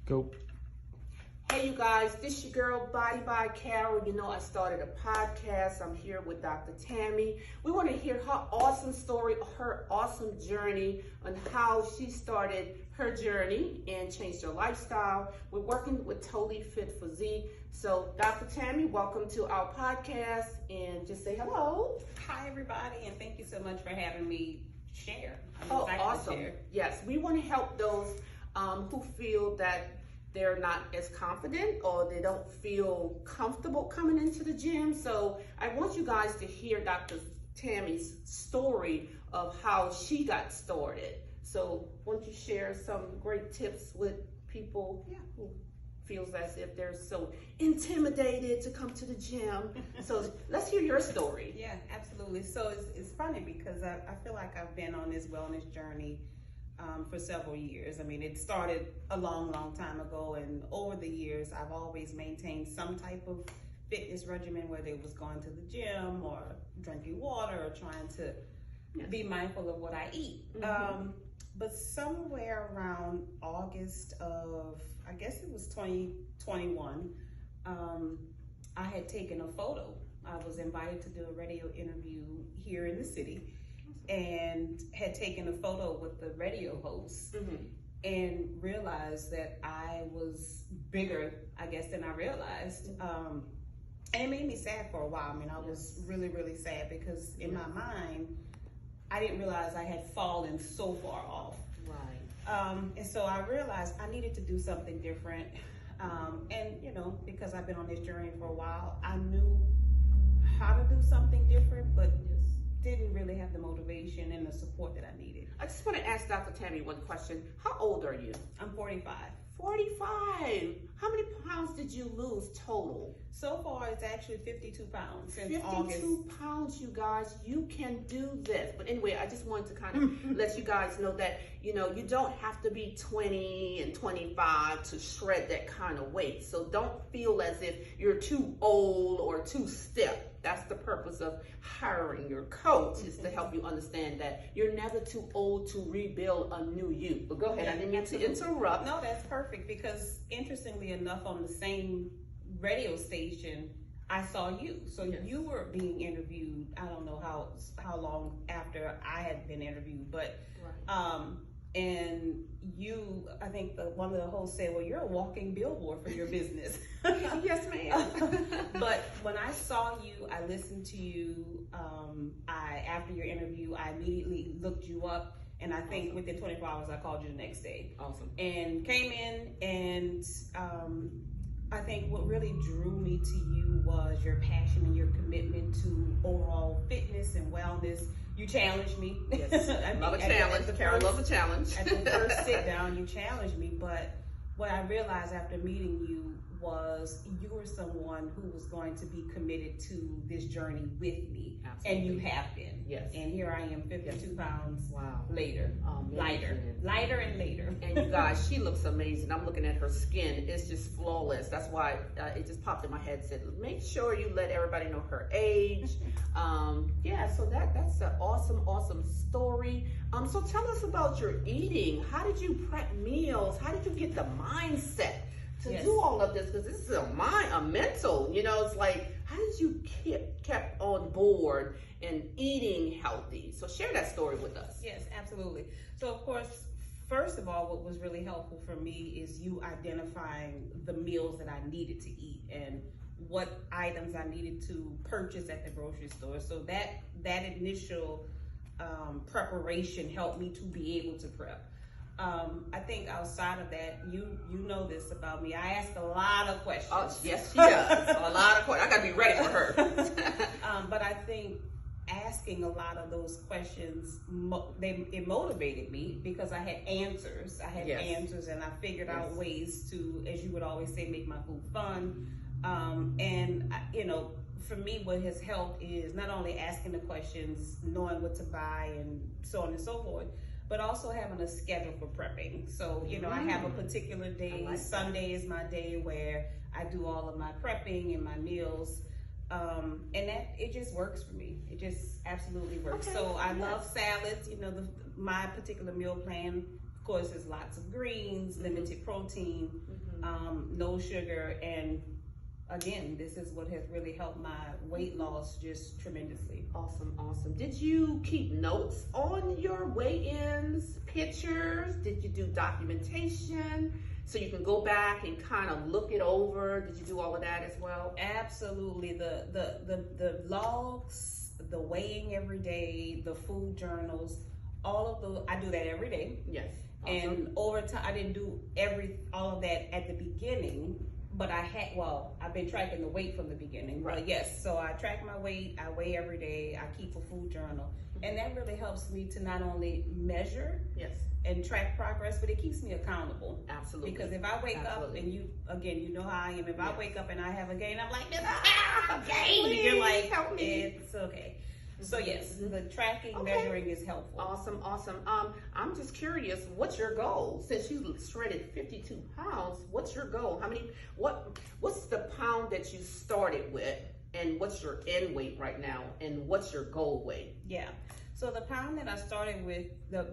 Go. Hey you guys, this your girl Body by Carol. You know I started a podcast. I'm here with Dr. Tammy. We want to hear her awesome story, her awesome journey on how she started her journey and changed her lifestyle. We're working with Totally Fit Physique. So Dr. Tammy, welcome to our podcast and just say hello. Hi everybody, and thank you so much for having me share. Oh, awesome. Yes, we want to help those who feel that they're not as confident or they don't feel comfortable coming into the gym. So I want you guys to hear Dr. Tammy's story of how she got started. So why don't you share some great tips with people who feels as if they're so intimidated to come to the gym. So let's hear your story. Yeah, absolutely. So it's funny because I feel like I've been on this wellness journey for several years. I mean, it started a long time ago, and over the years, I've always maintained some type of fitness regimen, whether it was going to the gym or drinking water or trying to be mindful of what I eat. But somewhere around August of, I guess it was 2021, I had taken a photo. I was invited to do a radio interview here in the city, and had taken a photo with the radio host and realized that I was bigger, I guess, than I realized. And it made me sad for a while. I mean, I was really sad because in my mind, I didn't realize I had fallen so far off. Right. And so I realized I needed to do something different. And, you know, because I've been on this journey for a while, I knew how to do something different, but didn't really have the motivation and the support that I needed. I just want to ask Dr. Tammy one question. How old are you? I'm 45. 45. How many pounds did you lose total? So far, it's actually 52 pounds since 52 August. pounds, you guys. You can do this. But anyway, I just wanted to kind of let you guys know that, you know, you don't have to be 20 and 25 to shred that kind of weight. So don't feel as if you're too old or too stiff. That's the purpose of hiring your coach, is to help you understand that you're never too old to rebuild a new you. But go ahead, I didn't mean to interrupt. No, that's perfect, because interestingly enough, on the same radio station, I saw you. So you were being interviewed. I don't know how long after I had been interviewed, but and you, I think one of the hosts said, well, you're a walking billboard for your business. Yes, ma'am. But when I saw you, I listened to you. After your interview, I immediately looked you up, and I think within 24 hours, I called you the next day. Awesome. And came in, and I think what really drew me to you was your passion and your commitment to overall fitness and wellness. You challenged me. Yes. I love a challenge. Carol loves a challenge. At the first sit down, you challenged me, but what I realized after meeting you was you were someone who was going to be committed to this journey with me. Absolutely. And you have been. Yes. And here I am, 52 pounds later. Lighter And later. And you guys, she looks amazing. I'm looking at her skin. It's just flawless. That's why it just popped in my head. Said, make sure you let everybody know her age. So that's an awesome story. So tell us about your eating. How did you prep meals? How did you get the mindset to do all of this? Because this is a mental, you know, it's like, how did you kept on board and eating healthy? So share that story with us. Yes, absolutely. So of course, first of all, what was really helpful for me is you identifying the meals that I needed to eat and what items I needed to purchase at the grocery store. So that initial preparation helped me to be able to prep. I think outside of that, you know this about me. I ask a lot of questions. Oh, yes, she does. A lot of questions. I gotta be ready for her. But I think asking a lot of those questions, it motivated me because I had answers. I had answers, and I figured out ways to, as you would always say, make my food fun. And you know, for me, what has helped is not only asking the questions, knowing what to buy, and so on and so forth, but also having a schedule for prepping. So, you know, I have a particular day. Sunday is my day where I do all of my prepping and my meals. And that, it just works for me. It just absolutely works. Okay. So I love salads. You know, my particular meal plan, of course, there's lots of greens, limited protein, no sugar, and again, this is what has really helped my weight loss just tremendously. Awesome, awesome. Did you keep notes on your weigh-ins, pictures? Did you do documentation so you can go back and kind of look it over? Did you do all of that as well? Absolutely. The logs, the weighing every day, the food journals, all of those, I do that every day. Yes. Awesome. And over time, I didn't do all of that at the beginning, but I've been tracking the weight from the beginning. Right. But yes, so I track my weight, I weigh every day, I keep a food journal. And that really helps me to not only measure and track progress, but it keeps me accountable. Absolutely. Because if I wake up and you know how I am, if I wake up and I have a gain, I'm like, Please, you're like, help me. it's okay. So yes, the tracking, measuring is helpful. Awesome, awesome. I'm just curious, what's your goal? Since you shredded 52 pounds, what's your goal? What's the pound that you started with, and what's your end weight right now, and what's your goal weight? Yeah. So the pound that I started with,